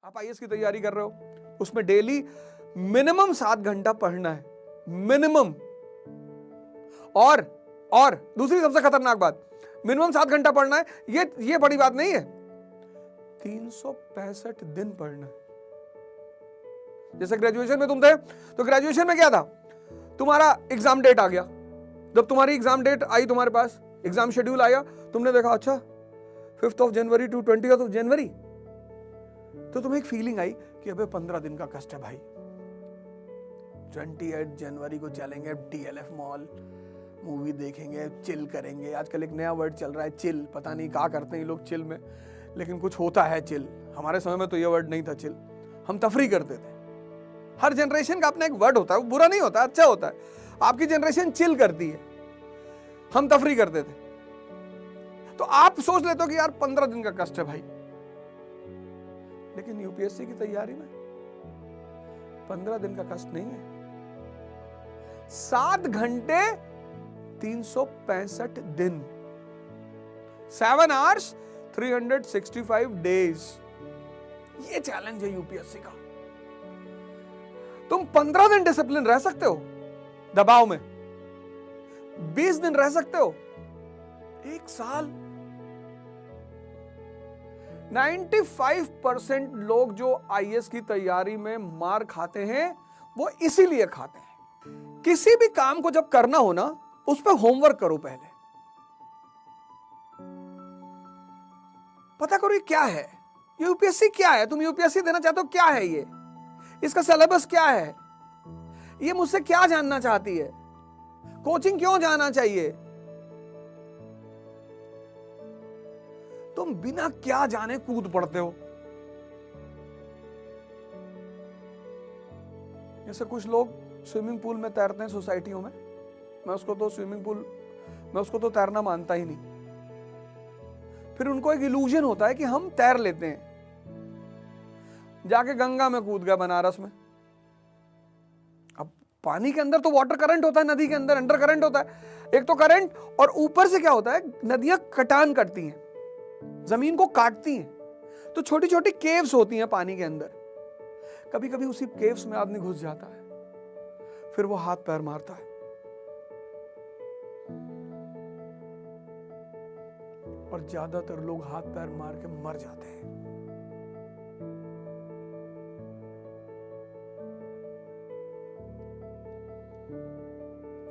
आप आईएएस की तैयारी कर रहे हो, उसमें डेली मिनिमम 7 घंटा पढ़ना है, मिनिमम। और दूसरी सबसे खतरनाक बात, मिनिमम 7 घंटा पढ़ना है, ये बड़ी बात नहीं है, 365 दिन पढ़ना है। जैसे ग्रेजुएशन में तुम थे, तो ग्रेजुएशन में क्या था, तुम्हारा एग्जाम डेट आ गया। जब तुम्हारी एग्जाम डेट आई, तुम्हारे पास एग्जाम शेड्यूल आया, तुमने देखा अच्छा 5 जनवरी टू 20 जनवरी, तो तुम्हें एक फीलिंग आई कि अबे 15 दिन का कष्ट है भाई, 28 जनवरी को चलेंगे DLF मॉल, मूवी देखेंगे, चिल करेंगे। आजकल एक नया वर्ड चल रहा है चिल, पता नहीं क्या करते हैं ये लोग चिल में, लेकिन कुछ होता है चिल। हमारे समय में तो ये वर्ड नहीं था चिल, हम तफरी करते थे। हर जनरेशन का अपना एक वर्ड होता है, वो बुरा नहीं होता, अच्छा होता है। आपकी जनरेशन चिल करती है, हम तफरी करते थे। तो आप सोच लेते हो कि यार 15 दिन का कष्ट है भाई, लेकिन यूपीएससी की तैयारी में 15 दिन का कष्ट नहीं है, 7 घंटे 365 दिन, 7 hours 365 days। ये चैलेंज है यूपीएससी का। तुम 15 दिन डिसिप्लिन रह सकते हो दबाव में, 20 दिन रह सकते हो, 1 साल। 95% लोग जो आईएएस की तैयारी में मार खाते हैं, वो इसीलिए खाते हैं। किसी भी काम को जब करना हो ना, उस पर होमवर्क करो पहले, पता करो ये क्या है, यूपीएससी क्या है, तुम यूपीएससी देना चाहते हो, क्या है ये, इसका सिलेबस क्या है, ये मुझसे क्या जानना चाहती है, कोचिंग क्यों जाना चाहिए। तुम बिना क्या जाने कूद पड़ते हो। जैसे कुछ लोग स्विमिंग पूल में तैरते हैं सोसाइटियों में, मैं उसको तो तैरना मानता ही नहीं। फिर उनको एक इल्यूजन होता है कि हम तैर लेते हैं, जाके गंगा में कूद गया बनारस में। अब पानी के अंदर तो वाटर करंट होता है, नदी के अंदर अंडर करंट होता है, एक तो करंट, और ऊपर से क्या होता है, नदियां कटान करती हैं, जमीन को काटती हैं, तो छोटी छोटी केव्स होती हैं पानी के अंदर। कभी कभी उसी केव्स में आदमी घुस जाता है, फिर वो हाथ पैर मारता है, और ज्यादातर लोग हाथ पैर मार के मर जाते हैं।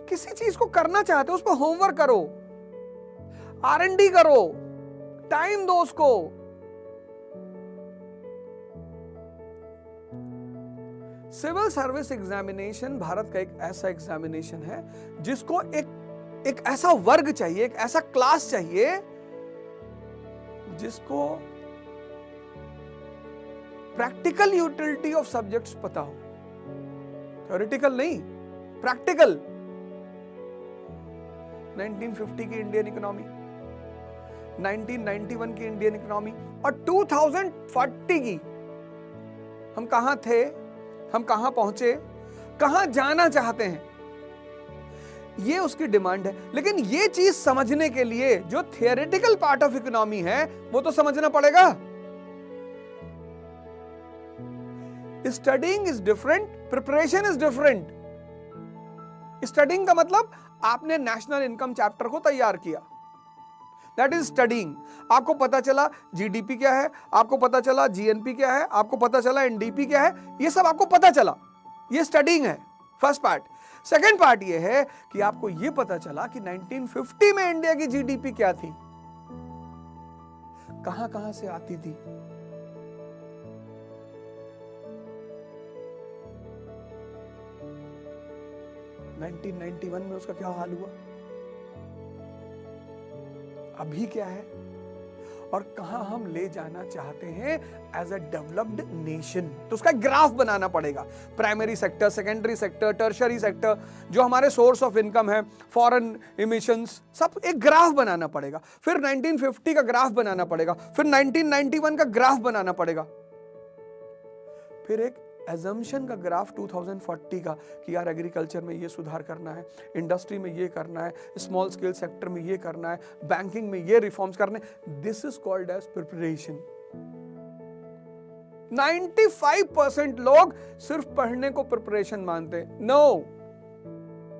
किसी चीज को करना चाहते हो, उस पर होमवर्क करो, R&D करो, टाइम दो उसको। सिविल सर्विस एग्जामिनेशन भारत का एक ऐसा एग्जामिनेशन है जिसको एक ऐसा वर्ग चाहिए, एक ऐसा क्लास चाहिए जिसको प्रैक्टिकल यूटिलिटी ऑफ सब्जेक्ट्स पता हो, थ्योरेटिकल नहीं, प्रैक्टिकल। 1950 की इंडियन इकोनॉमी, 1991 की इंडियन इकोनॉमी और 2040 की, हम कहां थे, हम कहां पहुंचे, कहां जाना चाहते हैं, ये उसकी डिमांड है। लेकिन ये चीज समझने के लिए जो थियोरेटिकल पार्ट ऑफ इकोनॉमी है, वो तो समझना पड़ेगा। Studying is different, preparation is different. Studying का मतलब आपने नेशनल इनकम चैप्टर को तैयार किया, दैट इज स्टडीइंग। आपको पता चला जीडीपी क्या है, आपको पता चला जीएनपी क्या है, आपको पता चला एनडीपी क्या है, ये सब आपको पता चला, ये स्टडीइंग है, फर्स्ट पार्ट। सेकेंड पार्ट ये है कि आपको ये पता चला कि 1950 में इंडिया की जीडीपी क्या थी, कहां कहां से आती थी, नाइनटीन 91 में उसका क्या हाल हुआ, अभी क्या है, और कहां हम ले जाना चाहते हैं एज अ डेवलप्ड नेशन। तो उसका ग्राफ बनाना पड़ेगा, primary sector, secondary sector, tertiary sector, जो हमारे सोर्स ऑफ इनकम है, फॉरेन इमिशंस, सब एक ग्राफ बनाना पड़ेगा। फिर 1950 का ग्राफ बनाना पड़ेगा, फिर 1991 का ग्राफ बनाना पड़ेगा, फिर एक एजम्पशन का ग्राफ 2040 का कि यार एग्रीकल्चर में ये सुधार करना है, इंडस्ट्री में ये करना है, स्मॉल स्केल सेक्टर में ये करना है, बैंकिंग में ये रिफॉर्म्स करने। This is called as preparation. 95% लोग सिर्फ पढ़ने को प्रिपरेशन मानते। नो,